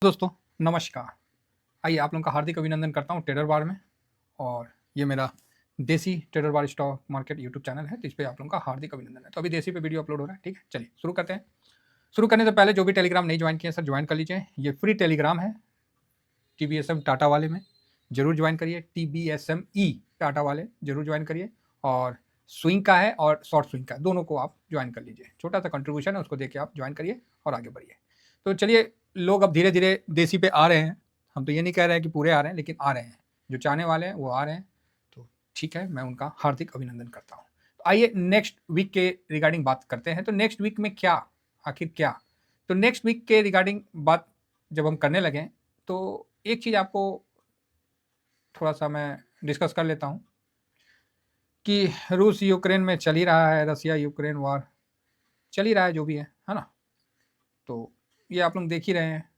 दोस्तों नमस्कार। आइए आप लोगों का हार्दिक अभिनंदन करता हूँ ट्रेडर बार में। और ये मेरा देसी ट्रेडर बार स्टॉक मार्केट यूट्यूब चैनल है, तो इस पे आप लोगों का हार्दिक अभिनंदन है। तो अभी देसी पे वीडियो अपलोड हो रहा है, ठीक है। चलिए शुरू करते हैं। शुरू करने से पहले जो भी टेलीग्राम नहीं ज्वाइन किए सर ज्वाइन कर लीजिए। ये फ्री टेलीग्राम है TBSM टाटा वाले में, जरूर ज्वाइन करिए। TBSME टाटा वाले जरूर ज्वाइन करिए। और स्विंग का है और शॉर्ट स्विंग का, दोनों को आप ज्वाइन कर लीजिए। छोटा सा कंट्रीब्यूशन है, उसको देके आप ज्वाइन करिए और आगे बढ़िए। तो चलिए, लोग अब धीरे धीरे देसी पे आ रहे हैं। हम तो ये नहीं कह रहे हैं कि पूरे आ रहे हैं, लेकिन आ रहे हैं। जो चाहने वाले हैं वो आ रहे हैं, तो ठीक है, मैं उनका हार्दिक अभिनंदन करता हूँ। तो आइए नेक्स्ट वीक के रिगार्डिंग बात करते हैं। तो नेक्स्ट वीक में क्या, आखिर क्या। तो नेक्स्ट वीक के रिगार्डिंग बात जब हम करने लगे, तो एक चीज़ आपको थोड़ा सा मैं डिस्कस कर लेता हूँ कि रूस यूक्रेन में चल ही रहा है, रसिया यूक्रेन वार चल ही रहा है, जो भी है ना। तो ये आप लोग देख ही रहे हैं।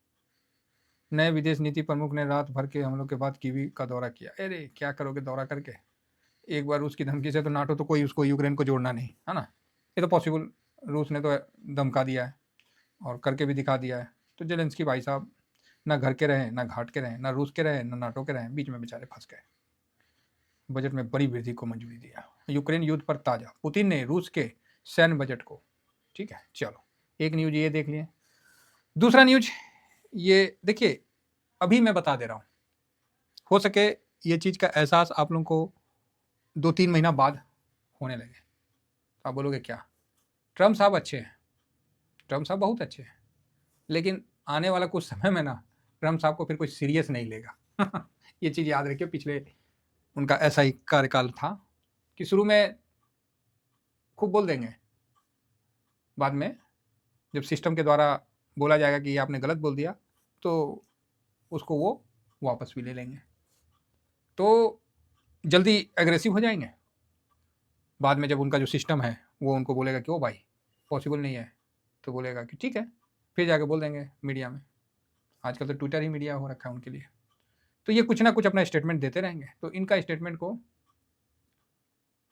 नए विदेश नीति प्रमुख ने रात भर के हमलों के बाद कीवी का दौरा किया। अरे क्या करोगे दौरा करके, एक बार रूस की धमकी से तो नाटो तो कोई उसको यूक्रेन को जोड़ना नहीं है ना। ये तो पॉसिबल, रूस ने तो धमका दिया है और करके भी दिखा दिया है। तो जेलेंस्की भाई साहब ना घर के रहे, ना घाट के रहे, ना रूस के रहे, ना नाटो के रहे, बीच में बेचारे फंस गए। बजट में बड़ी वृद्धि को मंजूरी दिया। यूक्रेन युद्ध पर ताजा, पुतिन ने रूस के सैन्य बजट को, ठीक है। चलो, एक न्यूज ये देख लिए। दूसरा न्यूज ये देखिए, अभी मैं बता दे रहा हूँ, हो सके ये चीज़ का एहसास आप लोगों को 2-3 महीना बाद होने लगे। तो आप बोलोगे क्या, ट्रम्प साहब अच्छे हैं, ट्रम्प साहब बहुत अच्छे हैं, लेकिन आने वाला कुछ समय में ना ट्रम्प साहब को फिर कोई सीरियस नहीं लेगा। ये चीज़ याद रखिए, पिछले उनका ऐसा ही कार्यकाल था कि शुरू में खूब बोल देंगे, बाद में जब सिस्टम के द्वारा बोला जाएगा कि ये आपने गलत बोल दिया, तो उसको वो वापस भी ले लेंगे। तो जल्दी एग्रेसिव हो जाएंगे। बाद में जब उनका जो सिस्टम है वो उनको बोलेगा कि ओ भाई पॉसिबल नहीं है, तो बोलेगा कि ठीक है, फिर जाके बोल देंगे मीडिया में। आजकल तो ट्विटर ही मीडिया हो रखा है उनके लिए। तो ये कुछ ना कुछ अपना स्टेटमेंट देते रहेंगे। तो इनका स्टेटमेंट को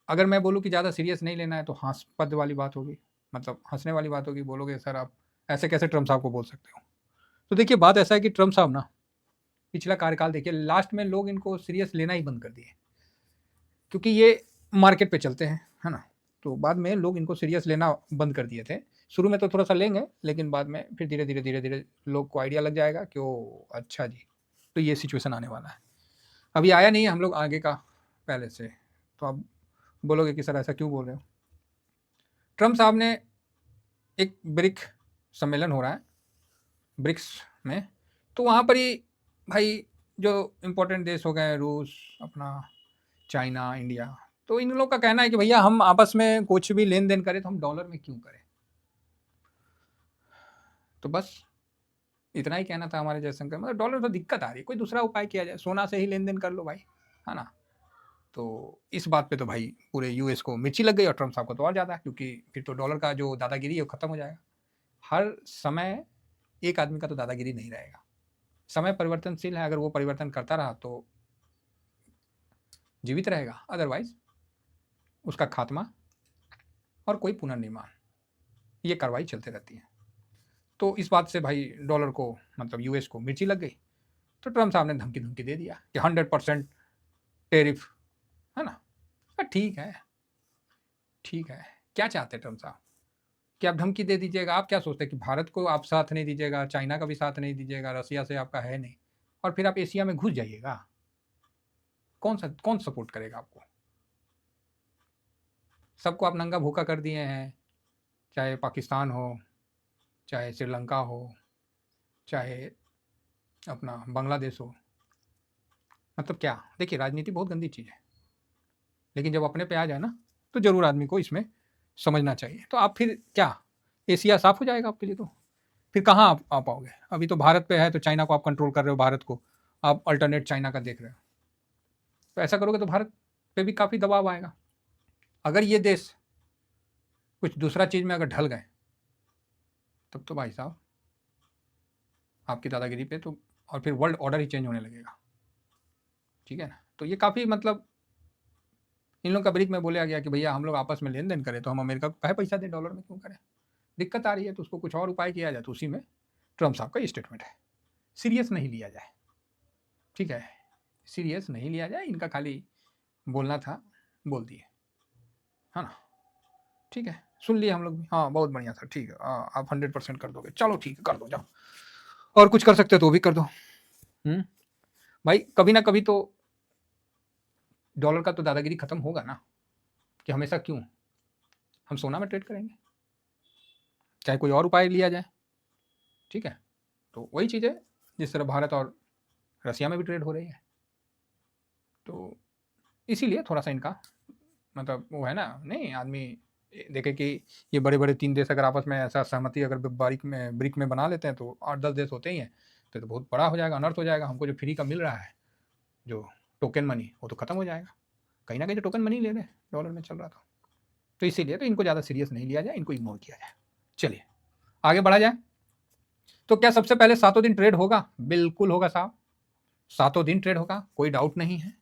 अगर मैं बोलूँ कि ज़्यादा सीरियस नहीं लेना है, तो हास्यास्पद वाली बात होगी, मतलब हंसने वाली बात होगी। बोलोगे सर आप ऐसे कैसे ट्रम्प साहब को बोल सकते हो। तो देखिए, बात ऐसा है कि ट्रम्प साहब ना पिछला कार्यकाल देखिए, लास्ट में लोग इनको सीरियस लेना ही बंद कर दिए, क्योंकि ये मार्केट पे चलते हैं, है ना। तो बाद में लोग इनको सीरियस लेना बंद कर दिए थे। शुरू में तो थोड़ा सा लेंगे, लेकिन बाद में फिर धीरे धीरे धीरे धीरे लोग को आइडिया लग जाएगा कि ओ अच्छा जी, तो ये सिचुएशन आने वाला है। अभी आया नहीं है, हम लोग आगे का पहले से। तो आप बोलोगे कि सर ऐसा क्यों बोल रहे हो। ट्रम्प साहब ने एक ब्रिक सम्मेलन हो रहा है ब्रिक्स में, तो वहाँ पर ही भाई जो इम्पोर्टेंट देश हो गए, रूस अपना, चाइना, इंडिया, तो इन लोग का कहना है कि भैया हम आपस में कुछ भी लेन देन करें तो हम डॉलर में क्यों करें। तो बस इतना ही कहना था हमारे जयशंकर, मतलब डॉलर तो दिक्कत आ रही है, कोई दूसरा उपाय किया जाए, सोना से ही लेन देन कर लो भाई, है ना। तो इस बात पे तो भाई पूरे यूएस को मिर्ची लग गई, और ट्रम्प साहब को तो और ज़्यादा, क्योंकि फिर तो डॉलर का जो दादागिरी है वो खत्म हो जाएगा। हर समय एक आदमी का तो दादागिरी नहीं रहेगा, समय परिवर्तनशील है। अगर वो परिवर्तन करता रहा तो जीवित रहेगा, अदरवाइज उसका खात्मा और कोई पुनर्निर्माण, ये कार्रवाई चलते रहती है। तो इस बात से भाई डॉलर को, मतलब यूएस को मिर्ची लग गई। तो ट्रम्प साहब ने धमकी दे दिया कि 100% टेरिफ, है ना। ठीक है, ठीक है, क्या चाहते ट्रम्प साहब कि आप धमकी दे दीजिएगा। आप क्या सोचते हैं कि भारत को आप साथ नहीं दीजिएगा, चाइना का भी साथ नहीं दीजिएगा, रसिया से आपका है नहीं, और फिर आप एशिया में घुस जाइएगा। कौन सपोर्ट करेगा आपको। सबको आप नंगा भूखा कर दिए हैं, चाहे पाकिस्तान हो, चाहे श्रीलंका हो, चाहे अपना बांग्लादेश हो। मतलब क्या, देखिए राजनीति बहुत गंदी चीज़ है, लेकिन जब अपने पे आ जाए ना, तो जरूर आदमी को इसमें समझना चाहिए। तो आप फिर क्या, एशिया साफ हो जाएगा आपके लिए। तो फिर कहाँ आप आ पाओगे। अभी तो भारत पे है, तो चाइना को आप कंट्रोल कर रहे हो, भारत को आप अल्टरनेट चाइना का देख रहे हो। तो ऐसा करोगे तो भारत पे भी काफ़ी दबाव आएगा। अगर ये देश कुछ दूसरा चीज़ में अगर ढल गए, तब तो भाई साहब आपकी दादागिरी पे तो, और फिर वर्ल्ड ऑर्डर ही चेंज होने लगेगा, ठीक है ना। तो ये काफ़ी, मतलब इन लोगों का ब्रिक में बोला गया कि भैया हम लोग आपस में लेन देन करें, तो हम अमेरिका को काहे पैसा दें, डॉलर में क्यों करें। दिक्कत आ रही है तो उसको कुछ और उपाय किया जाए, तो उसी में ट्रम्प साहब का ये स्टेटमेंट है। सीरियस नहीं लिया जाए, ठीक है, सीरियस नहीं लिया जाए, इनका खाली बोलना था, बोल दिए, है ना, ठीक है, सुन लिए हम लोग भी, हाँ बहुत बढ़िया सर, ठीक है, आप 100% कर दोगे, चलो ठीक है, कर दो जाओ, और कुछ कर सकते हो तो भी कर दो। भाई कभी ना कभी तो डॉलर का तो दादागिरी खत्म होगा ना, कि हमेशा क्यों हम सोना में ट्रेड करेंगे, चाहे कोई और उपाय लिया जाए, ठीक है, तो वही चीज़ है जिस तरह भारत और रसिया में भी ट्रेड हो रही है, तो इसीलिए थोड़ा सा इनका मतलब वो है ना, नहीं आदमी देखे कि ये बड़े बड़े 3 देश अगर आपस में ऐसा सहमति अगर ब्रिक में बना लेते हैं तो 8-10 देश होते ही हैं, तो बहुत बड़ा हो जाएगा, अनर्थ हो जाएगा, हमको जो फ्री का मिल रहा है जो टोकन मनी वो तो खत्म हो जाएगा, कहीं ना कहीं जो टोकन मनी ले रहे हैं डॉलर में चल रहा था, तो इसीलिए तो इनको ज़्यादा सीरियस नहीं लिया जाए, इनको इग्नोर किया जाए। चलिए आगे बढ़ा जाए, तो क्या सबसे पहले 7 दिन ट्रेड होगा? बिल्कुल होगा साहब, 7 दिन ट्रेड होगा, कोई डाउट नहीं है।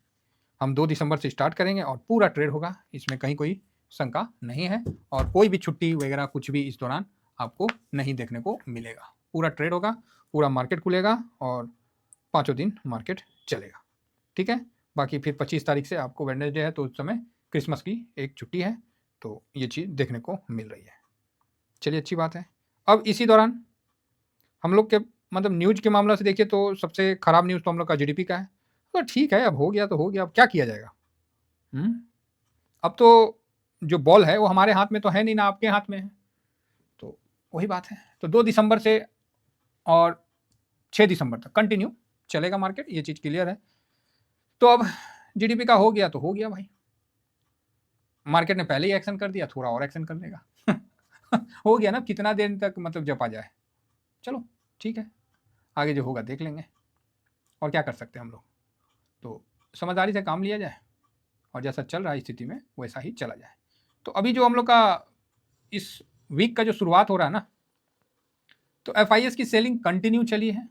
हम 2 दिसंबर से स्टार्ट करेंगे और पूरा ट्रेड होगा, इसमें कहीं कोई शंका नहीं है, और कोई भी छुट्टी वगैरह कुछ भी इस दौरान आपको नहीं देखने को मिलेगा, पूरा ट्रेड होगा, पूरा मार्केट खुलेगा और 5 दिन मार्केट चलेगा, ठीक है। बाकी फिर 25 तारीख से आपको वेडनेसडे है, तो उस समय क्रिसमस की एक छुट्टी है, तो ये चीज़ देखने को मिल रही है। चलिए अच्छी बात है। अब इसी दौरान हम लोग के मतलब न्यूज़ के मामला से देखिए तो सबसे खराब न्यूज़ तो हम लोग का जीडीपी का है, तो ठीक है, अब हो गया तो हो गया, अब क्या किया जाएगा। अब तो जो बॉल है वो हमारे हाथ में तो है नहीं, ना आपके हाथ में है, तो वही बात है। तो 2 दिसंबर से और 6 दिसंबर तक कंटिन्यू चलेगा मार्केट, ये चीज़ क्लियर है। तो अब जीडीपी का हो गया तो हो गया भाई, मार्केट ने पहले ही एक्शन कर दिया, थोड़ा और एक्शन कर देगा हो गया ना, कितना देर तक मतलब जपा जाए, चलो ठीक है, आगे जो होगा देख लेंगे, और क्या कर सकते हैं हम लोग, तो समझदारी से काम लिया जाए और जैसा चल रहा है स्थिति में वैसा ही चला जाए। तो अभी जो हम लोग का इस वीक का जो शुरुआत हो रहा है ना, तो एफआईएस की सेलिंग कंटिन्यू चली है,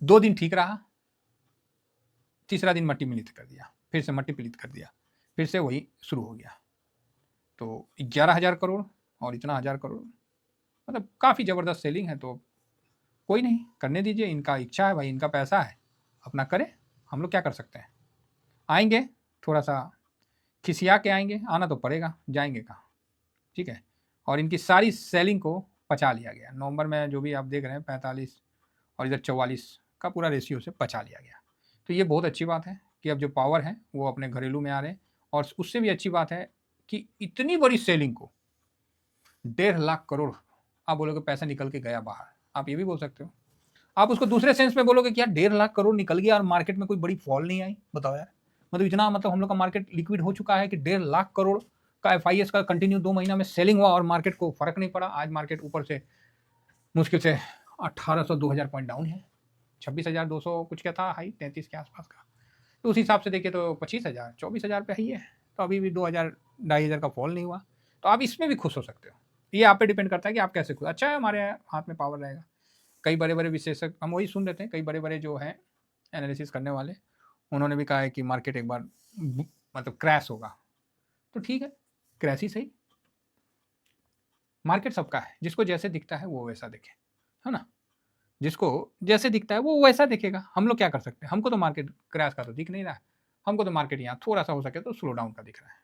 2 दिन ठीक रहा, तीसरा दिन मट्टी मिलित कर दिया, फिर से मट्टी पिलित कर दिया, फिर से वही शुरू हो गया, तो 11,000 करोड़ और इतना 1000 करोड़, मतलब काफ़ी ज़बरदस्त सेलिंग है। तो कोई नहीं, करने दीजिए, इनका इच्छा है भाई, इनका पैसा है, अपना करें, हम लोग क्या कर सकते हैं। आएंगे थोड़ा सा खिसिया के आएंगे, आना तो पड़ेगा, जाएंगे कहाँ, ठीक है। और इनकी सारी सेलिंग को पचा लिया गया, नवंबर में जो भी आप देख रहे हैं 45 और इधर 44 का पूरा रेशियो से पचा लिया गया, तो ये बहुत अच्छी बात है कि अब जो पावर है वो अपने घरेलू में आ रहे हैं। और उससे भी अच्छी बात है कि इतनी बड़ी सेलिंग को 1.5 लाख करोड़, आप बोलोगे पैसा निकल के गया बाहर, आप ये भी बोल सकते हो, आप उसको दूसरे सेंस में बोलोगे कि यार 1.5 लाख करोड़ निकल गया और मार्केट में कोई बड़ी फॉल नहीं आई, बताओ यार, मतलब इतना मतलब हम लोग का मार्केट लिक्विड हो चुका है कि 1.5 लाख करोड़ का एफआईएस का कंटिन्यू 2 महीना में सेलिंग हुआ और मार्केट को फर्क नहीं पड़ा। आज मार्केट ऊपर से मुश्किल से 1800-2000 पॉइंट डाउन है, 26,200 कुछ क्या था हाई, 33 के आसपास का, तो उस हिसाब से देखिए तो 25,000 24,000 पे ही है, तो अभी भी 2,000 2,500 का फॉल नहीं हुआ, तो आप इसमें भी खुश हो सकते हो, ये आप पे डिपेंड करता है कि आप कैसे खुश। अच्छा है हमारे हाथ में पावर रहेगा, कई बड़े बड़े विशेषज्ञ हम वही सुन रहे थे, कई बड़े बड़े जो हैं एनालिसिस करने वाले, उन्होंने भी कहा है कि मार्केट एक बार मतलब क्रैश होगा, तो ठीक है, क्रैश ही सही, मार्केट सबका है, जिसको जैसे दिखता है वो वैसा दिखे, है ना, जिसको जैसे दिखता है वो वैसा दिखेगा, हम लोग क्या कर सकते हैं, हमको तो मार्केट क्रैश का तो दिख नहीं रहा है, हमको तो मार्केट यहाँ थोड़ा सा हो सके तो स्लो डाउन का दिख रहा है।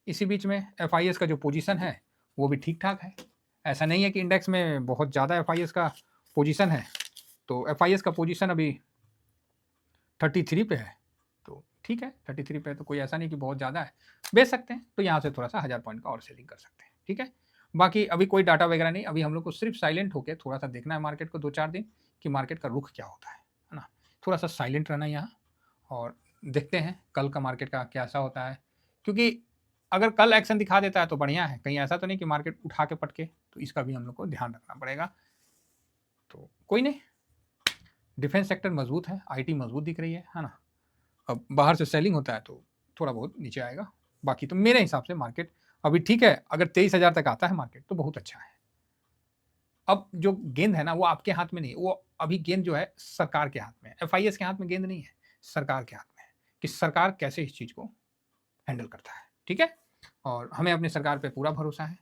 इसी बीच में एफआईएस का जो पोजीशन है वो भी ठीक ठाक है, ऐसा नहीं है कि इंडेक्स में बहुत ज़्यादा एफआईएस का पोजीशन है, तो एफआईएस का पोजीशन अभी 33 पे है, तो ठीक है, 33 पे तो कोई ऐसा नहीं कि बहुत ज़्यादा है, बेच सकते हैं, तो यहाँ से थोड़ा सा 1000 पॉइंट का और सेलिंग कर सकते हैं, ठीक है। बाकी अभी कोई डाटा वगैरह नहीं, अभी हम लोग को सिर्फ साइलेंट होकर थोड़ा सा देखना है मार्केट को 2-4 दिन कि मार्केट का रुख क्या होता है ना, थोड़ा सा साइलेंट रहना यहाँ, और देखते हैं कल का मार्केट का कैसा होता है, क्योंकि अगर कल एक्शन दिखा देता है तो बढ़िया है, कहीं ऐसा तो नहीं कि मार्केट उठा के पटके, तो इसका भी हम लोग को ध्यान रखना पड़ेगा। तो कोई नहीं, डिफेंस सेक्टर मजबूत है, आईटी मजबूत दिख रही है ना, अब बाहर से सेलिंग होता है तो थोड़ा बहुत नीचे आएगा, बाकी तो मेरे हिसाब से मार्केट अभी ठीक है, अगर 23,000 तक आता है मार्केट तो बहुत अच्छा है। अब जो गेंद है ना वो आपके हाथ में नहीं, वो अभी गेंद जो है सरकार के हाथ में है, एफआईएस के हाथ में गेंद नहीं है, सरकार के हाथ में है कि सरकार कैसे इस चीज़ को हैंडल करता है, ठीक है। और हमें अपनी सरकार पे पूरा भरोसा है,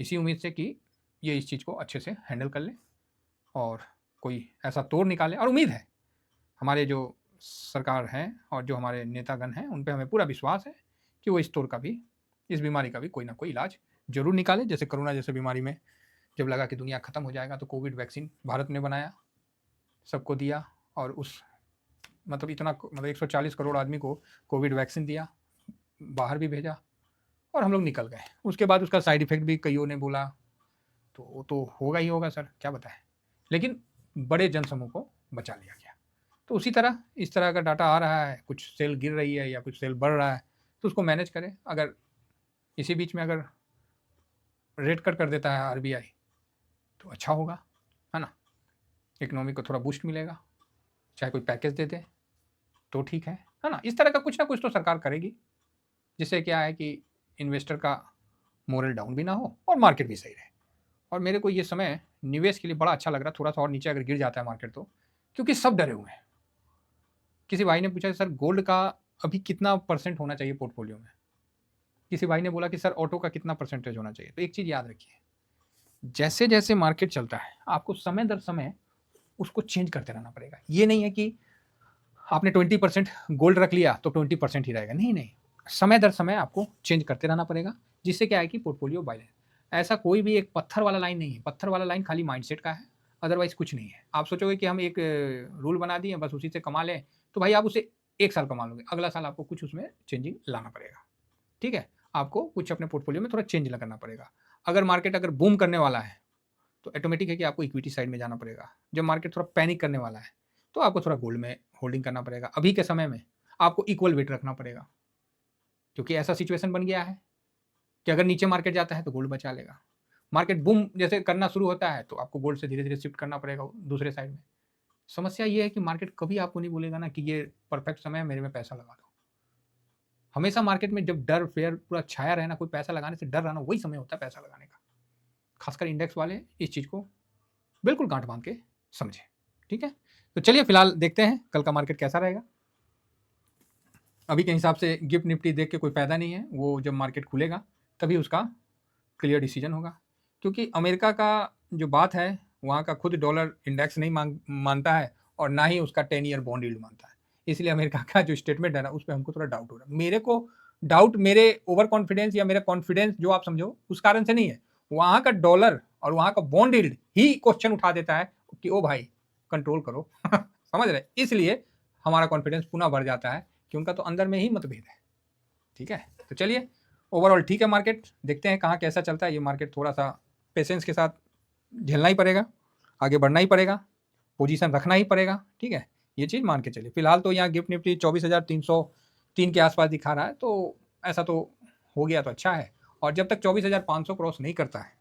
इसी उम्मीद से कि ये इस चीज़ को अच्छे से हैंडल कर ले और कोई ऐसा तोड़ निकाले, और उम्मीद है हमारे जो सरकार है और जो हमारे नेतागण हैं उन पे हमें पूरा विश्वास है कि वो इस तोड़ का भी, इस बीमारी का भी कोई ना कोई इलाज जरूर निकाले। जैसे कोरोना जैसे बीमारी में जब लगा कि दुनिया खत्म हो जाएगा तो कोविड वैक्सीन भारत ने बनाया, सबको दिया, और उस मतलब इतना मतलब 140 करोड़ आदमी को कोविड वैक्सीन दिया, बाहर भी भेजा, और हम लोग निकल गए। उसके बाद उसका साइड इफेक्ट भी कईयों ने बोला, तो वो तो होगा ही होगा सर, क्या बताएं, लेकिन बड़े जनसमूह को बचा लिया गया। तो उसी तरह इस तरह का डाटा आ रहा है, कुछ सेल गिर रही है या कुछ सेल बढ़ रहा है, तो उसको मैनेज करें। अगर इसी बीच में अगर रेट कट कर देता है आरबीआई तो अच्छा होगा, है ना, इकोनॉमी को थोड़ा बूस्ट मिलेगा, चाहे कोई पैकेज दे दे तो ठीक है ना। इस तरह का कुछ ना कुछ तो सरकार करेगी, जिससे क्या है कि इन्वेस्टर का मोरल डाउन भी ना हो और मार्केट भी सही रहे। और मेरे को ये समय निवेश के लिए बड़ा अच्छा लग रहा है, थोड़ा सा और नीचे अगर गिर जाता है मार्केट तो, क्योंकि सब डरे हुए हैं। किसी भाई ने पूछा सर गोल्ड का अभी कितना % होना चाहिए पोर्टफोलियो में, किसी भाई ने बोला कि सर ऑटो का कितना % होना चाहिए। तो एक चीज़ याद रखिए, जैसे जैसे मार्केट चलता है आपको समय दर समय उसको चेंज करते रहना पड़ेगा। ये नहीं है कि आपने 20% गोल्ड रख लिया तो 20% ही रहेगा, नहीं नहीं, समय दर समय आपको चेंज करते रहना पड़ेगा, जिससे क्या है कि पोर्टफोलियो बैलेंस। ऐसा कोई भी एक पत्थर वाला लाइन नहीं है, पत्थर वाला लाइन खाली माइंडसेट का है, अदरवाइज कुछ नहीं है। आप सोचोगे कि हम एक रूल बना दिए बस उसी से कमा लें, तो भाई आप उसे 1 साल कमा लोगे, अगला साल आपको कुछ उसमें चेंजिंग लाना पड़ेगा, ठीक है। आपको कुछ अपने पोर्टफोलियो में थोड़ा चेंज करना पड़ेगा। अगर मार्केट अगर बूम करने वाला है तो ऑटोमेटिक है कि आपको इक्विटी साइड में जाना पड़ेगा। जब मार्केट थोड़ा पैनिक करने वाला है तो आपको थोड़ा गोल्ड में होल्डिंग करना पड़ेगा। अभी के समय में आपको इक्वल वेट रखना पड़ेगा, क्योंकि ऐसा सिचुएशन बन गया है कि अगर नीचे मार्केट जाता है तो गोल्ड बचा लेगा, मार्केट बूम जैसे करना शुरू होता है तो आपको गोल्ड से धीरे धीरे शिफ्ट करना पड़ेगा दूसरे साइड में। समस्या ये है कि मार्केट कभी आपको नहीं बोलेगा ना कि ये परफेक्ट समय है मेरे में पैसा लगा दो। हमेशा मार्केट में जब डर फेयर पूरा छाया रहना, कोई पैसा लगाने से डर रहना, वही समय होता है पैसा लगाने का। खासकर इंडेक्स वाले इस चीज़ को बिल्कुल गांठ बांध के समझे, ठीक है। तो चलिए फिलहाल देखते हैं कल का मार्केट कैसा रहेगा। अभी के हिसाब से गिफ्ट निफ्टी देख के कोई फायदा नहीं है, वो जब मार्केट खुलेगा तभी उसका क्लियर डिसीजन होगा, क्योंकि अमेरिका का जो बात है वहाँ का खुद डॉलर इंडेक्स नहीं मानता है और ना ही उसका 10 ईयर बॉन्ड यील्ड मानता है। इसलिए अमेरिका का जो स्टेटमेंट है ना उस पर हमको थोड़ा डाउट हो रहा है। मेरे को डाउट मेरे ओवर कॉन्फिडेंस या मेरा कॉन्फिडेंस जो आप समझो उस कारण से नहीं है, वहाँ का डॉलर और वहाँ का बॉन्ड यील्ड ही क्वेश्चन उठा देता है कि ओ भाई कंट्रोल करो समझ रहे, इसलिए हमारा कॉन्फिडेंस पुनः बढ़ जाता है कि उनका तो अंदर में ही मतभेद है, ठीक है। तो चलिए ओवरऑल ठीक है, मार्केट देखते हैं कहाँ कैसा चलता है। ये मार्केट थोड़ा सा पेशेंस के साथ झेलना ही पड़ेगा, आगे बढ़ना ही पड़ेगा, पोजीशन रखना ही पड़ेगा, ठीक है। ये चीज़ मान के चलिए। फिलहाल तो यहाँ गिफ्ट निफ्टी 24,303 के आसपास दिखा रहा है, तो ऐसा तो हो गया तो अच्छा है। और जब तक 24,500 क्रॉस नहीं करता है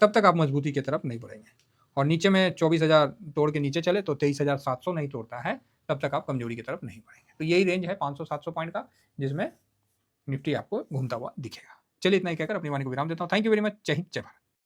तब तक आप मजबूती की तरफ नहीं बढ़ेंगे, और नीचे में 24,000 तोड़ के नीचे चले तो 23,700 नहीं तोड़ता है तब तक आप कमजोरी की तरफ नहीं बढ़ेंगे। तो यही रेंज है 500-700 पॉइंट का, जिसमें निफ्टी आपको घूमता हुआ दिखेगा। चलिए इतना ही कहकर अपनी वाणी को विराम देता हूँ। Thank you very much. जय हिंद, जय भारत।